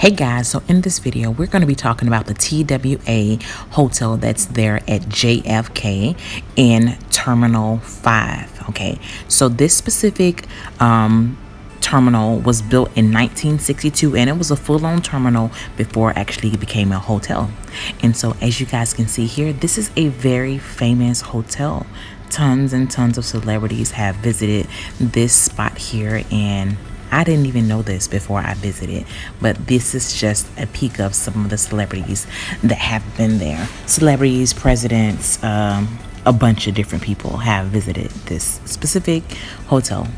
Hey guys, so in this video we're going to be talking about the TWA hotel that's there at JFK in Terminal 5. Okay, so this specific terminal was built in 1962 and it was a full-on terminal before it actually became a hotel. And so as you guys can see here, this is a very famous hotel. Tons and tons of celebrities have visited this spot here, and I didn't even know this before I visited, but this is just a peek of some of the celebrities that have been there. Celebrities, presidents, a bunch of different people have visited this specific hotel.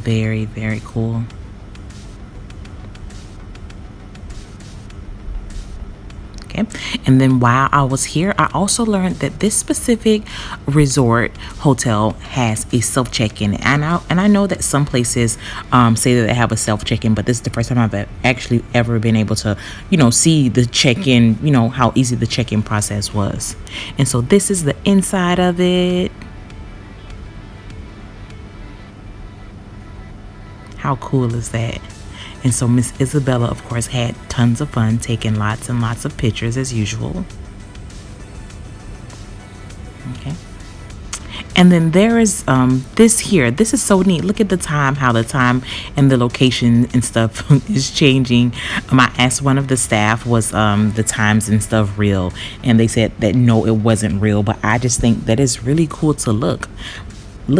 Very, very cool. And then while I was here, I also learned that this specific resort hotel has a self check-in, and I know that some places say that they have a self check-in, but this is the first time I've actually ever been able to see the check-in, how easy the check-in process was. And so this is the inside of it. How cool is that? And so Miss Isabella, of course, had tons of fun taking lots and lots of pictures as usual. Okay. And then there is this here. This is so neat. Look at the time, how the time and the location and stuff is changing. I asked one of the staff, was the times and stuff real? And they said that no, it wasn't real. But I just think that is really cool to look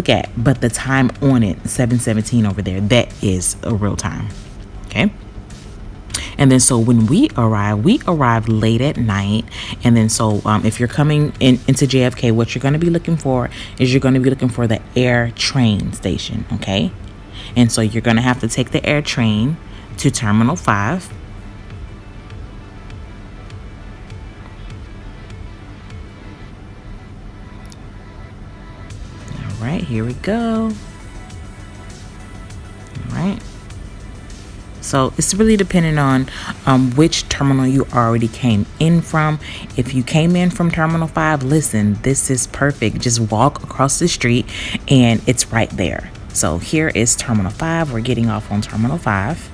at. But the time on it, 7:17 over there, that is a real time. Okay. And then so when we arrived late at night. And then so if you're coming into JFK, what you're going to be looking for is the air train station. Okay. And so you're going to have to take the air train to Terminal 5. All right, here we go. All right. So it's really dependent on which terminal you already came in from. If you came in from Terminal 5, listen, this is perfect. Just walk across the street and it's right there. So here is Terminal 5. We're getting off on Terminal 5.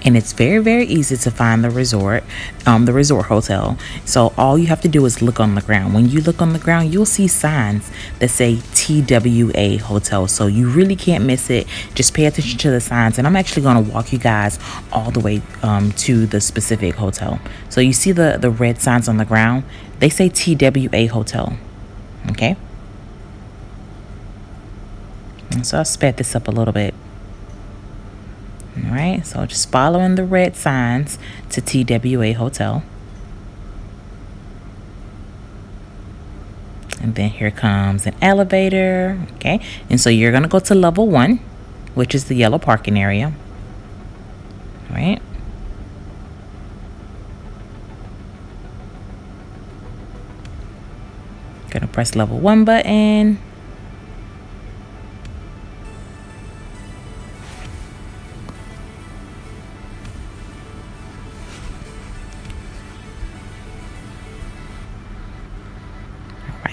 And it's very, very easy to find the resort hotel. So all you have to do is look on the ground. When you look on the ground, you'll see signs that say TWA hotel. So you really can't miss it. Just pay attention to the signs. And I'm actually going to walk you guys all the way to the specific hotel. So you see the red signs on the ground. They say TWA hotel. Okay. And so I'll sped this up a little bit. All right, so just following the red signs to TWA hotel. And then here comes an elevator. Okay, and so you're gonna go to level 1, which is the yellow parking area. All right. Gonna press level 1 button.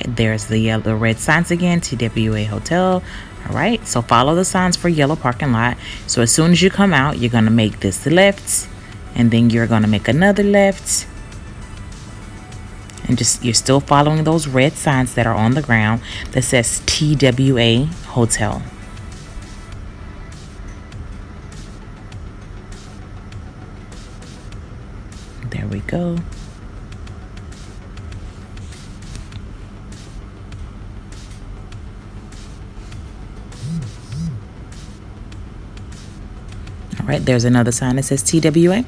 There's the red signs again, TWA hotel. All right, so follow the signs for yellow parking lot. So as soon as you come out, you're gonna make this left, and then you're gonna make another left, and you're still following those red signs that are on the ground that says TWA hotel. There we go. All right, there's another sign that says TWA.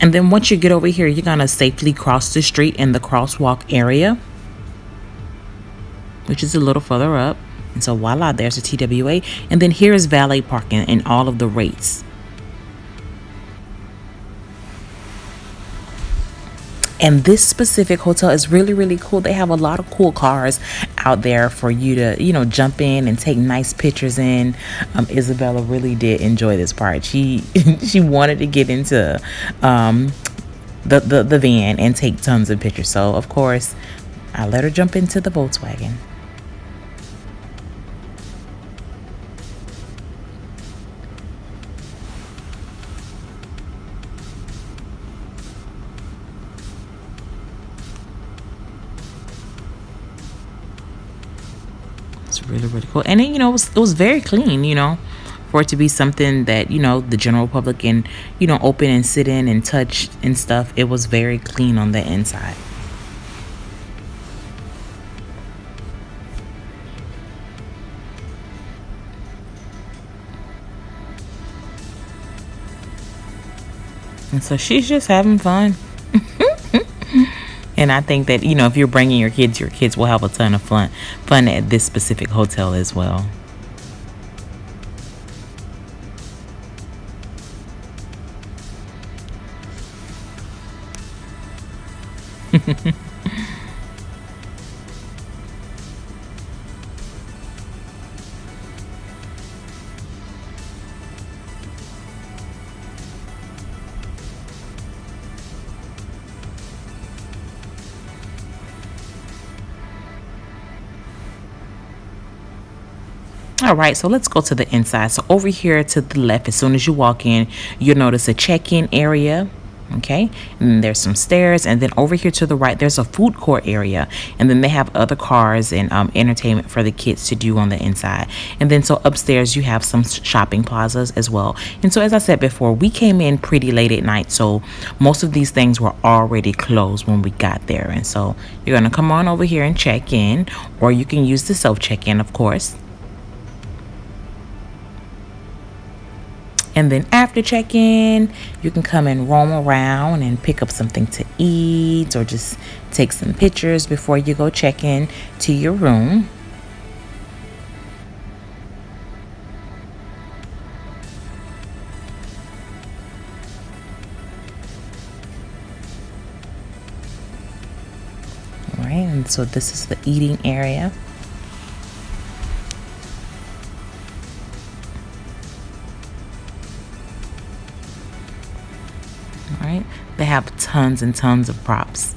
And then once you get over here, you're going to safely cross the street in the crosswalk area, which is a little further up. And so voila, there's a TWA. And then here is valet parking and all of the rates. And this specific hotel is really, really cool. They have a lot of cool cars out there for you to, jump in and take nice pictures in. Isabella really did enjoy this part. She wanted to get into the van and take tons of pictures. So, of course, I let her jump into the Volkswagen. really, really cool. And then, it was very clean, for it to be something that, the general public can, open and sit in and touch and stuff. It was very clean on the inside. And so she's just having fun. And I think that, if you're bringing your kids will have a ton of fun at this specific hotel as well. All right, so let's go to the inside. So over here to the left, as soon as you walk in, you'll notice a check-in area. Okay, and then there's some stairs, and then over here to the right, there's a food court area, and then they have other cars and entertainment for the kids to do on the inside. And then so upstairs, you have some shopping plazas as well. And so as I said before, we came in pretty late at night, so most of these things were already closed when we got there. And so you're gonna come on over here and check in, or you can use the self check-in, of course. And then after check-in, you can come and roam around and pick up something to eat, or just take some pictures before you go check in to your room. All right, and so this is the eating area. Right? They have tons and tons of props.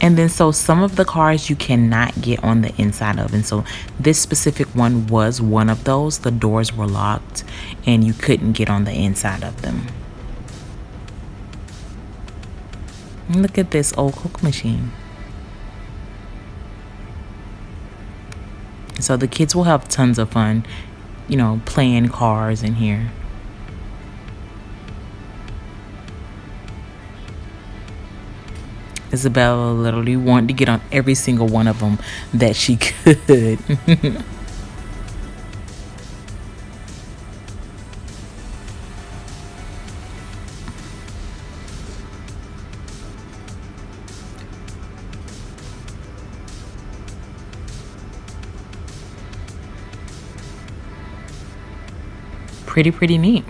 And then so some of the cars you cannot get on the inside of. And so this specific one was one of those. The doors were locked and you couldn't get on the inside of them. And look at this old Coke machine. So the kids will have tons of fun, playing cars in here. Isabella literally wanted to get on every single one of them that she could. Pretty neat.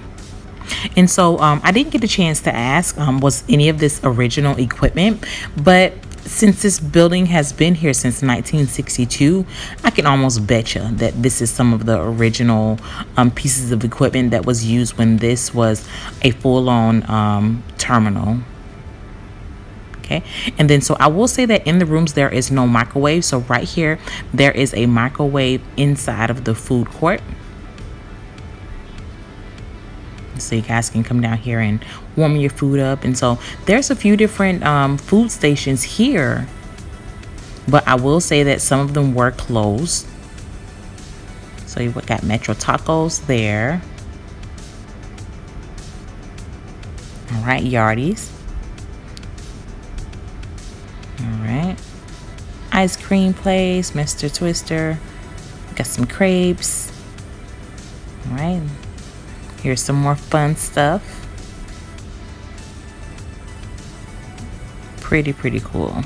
And so I didn't get a chance to ask, was any of this original equipment? But since this building has been here since 1962, I can almost bet you that this is some of the original pieces of equipment that was used when this was a full-on terminal. Okay, and then so I will say that in the rooms there is no microwave. So right here, there is a microwave inside of the food court. So you guys can come down here and warm your food up. And so there's a few different food stations here, but I will say that some of them were closed. So you got Metro Tacos there. All right, Yardies. All right, ice cream place, Mr. Twister. Got some crepes. All right. Here's some more fun stuff. Pretty cool.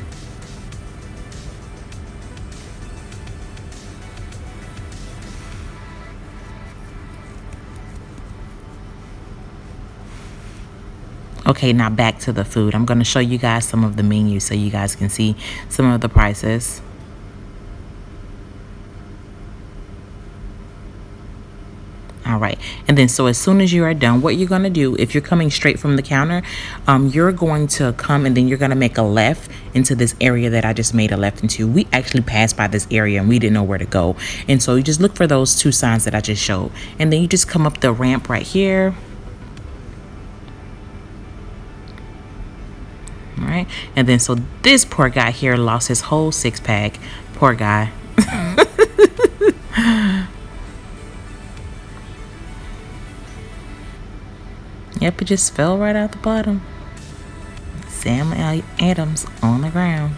Okay, now back to the food. I'm going to show you guys some of the menus so you guys can see some of the prices. All right, and then so as soon as you are done, what you're going to do, if you're coming straight from the counter, you're going to come and then you're going to make a left into this area that I just made a left into. We actually passed by this area and we didn't know where to go. And so you just look for those two signs that I just showed. And then you just come up the ramp right here. All right, and then so this poor guy here lost his whole six-pack. Poor guy. Yep, it just fell right out the bottom. Sam Adams on the ground.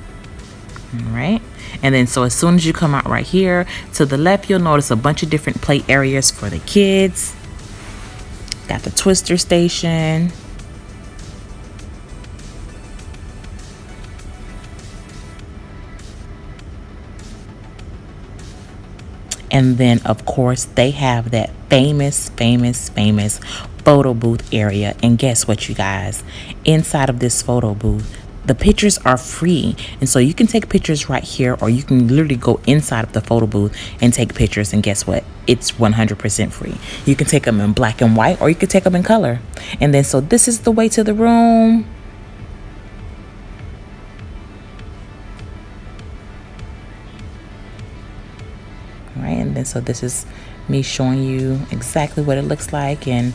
All right. And then so as soon as you come out right here to the left, you'll notice a bunch of different play areas for the kids. Got the Twister station. And then, of course, they have that famous photo booth area. And guess what, you guys? Inside of this photo booth, the pictures are free. And so you can take pictures right here, or you can literally go inside of the photo booth and take pictures. And guess what? It's 100% free. You can take them in black and white, or you can take them in color. And then, so this is the way to the room. Right, and then so this is me showing you exactly what it looks like and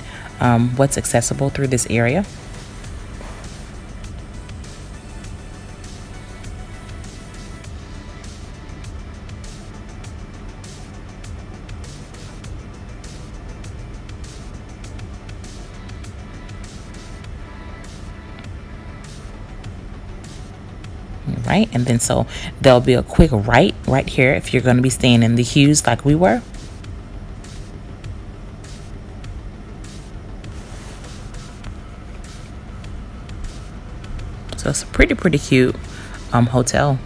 what's accessible through this area. Right, and then so there'll be a quick right here if you're going to be staying in the Hughes like we were. So it's a pretty cute hotel.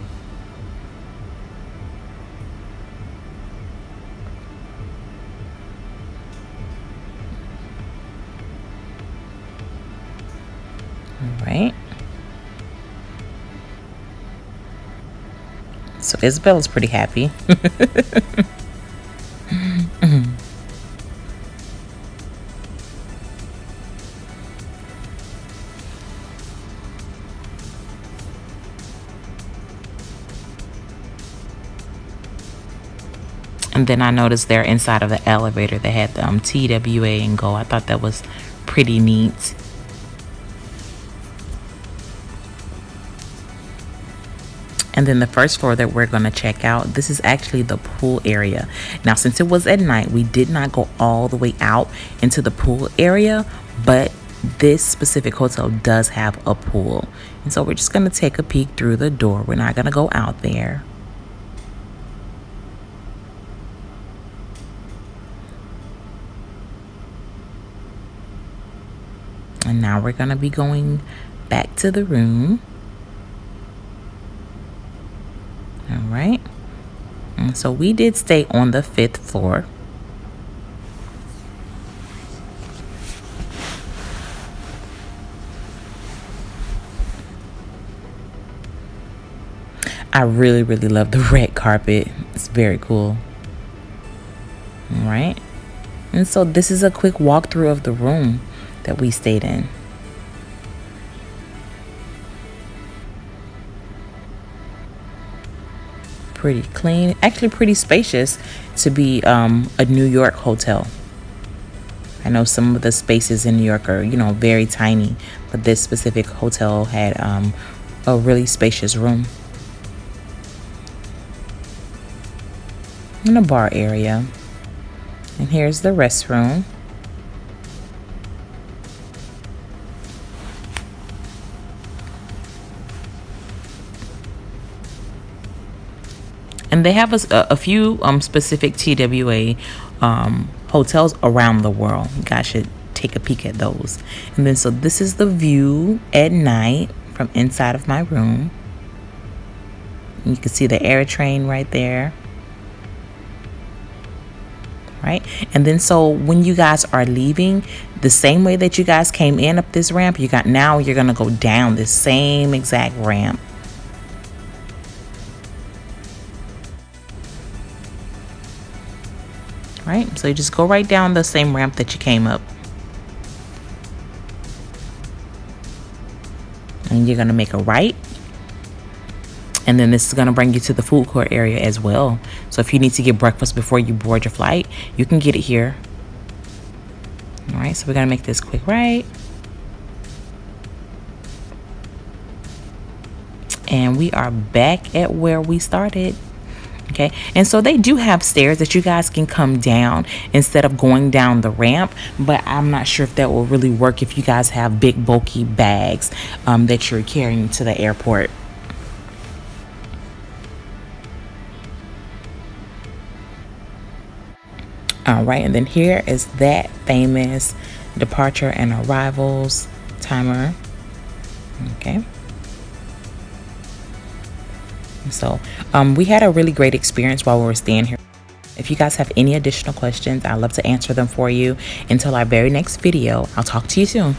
All right. So Isabella's pretty happy. And then I noticed there inside of the elevator they had the TWA and Go. I thought that was pretty neat. And then the first floor that we're going to check out, this is actually the pool area. Now, since it was at night, we did not go all the way out into the pool area, but this specific hotel does have a pool. And so we're just going to take a peek through the door. We're not going to go out there. And now we're going to be going back to the room. All right. And so we did stay on the 5th floor. I really love the red carpet. It's very cool. All right. And so this is a quick walkthrough of the room that we stayed in. Pretty clean, actually pretty spacious to be a New York hotel. I know some of the spaces in New York are, very tiny, but this specific hotel had a really spacious room. And a bar area. And here's the restroom. And they have a few specific TWA hotels around the world. You guys should take a peek at those. And then so this is the view at night from inside of my room. You can see the air train right there. Right? And then so when you guys are leaving, the same way that you guys came in up this ramp, now you're going to go down this same exact ramp. Right? So you just go right down the same ramp that you came up. And you're going to make a right. And then this is going to bring you to the food court area as well. So if you need to get breakfast before you board your flight, you can get it here. All right, so we're going to make this quick right. And we are back at where we started. Okay, and so they do have stairs that you guys can come down instead of going down the ramp, but I'm not sure if that will really work if you guys have big bulky bags that you're carrying to the airport. All right, and then here is that famous departure and arrivals timer. Okay. So we had a really great experience while we were staying here. If you guys have any additional questions, I'd love to answer them for you. Until our very next video, I'll talk to you soon.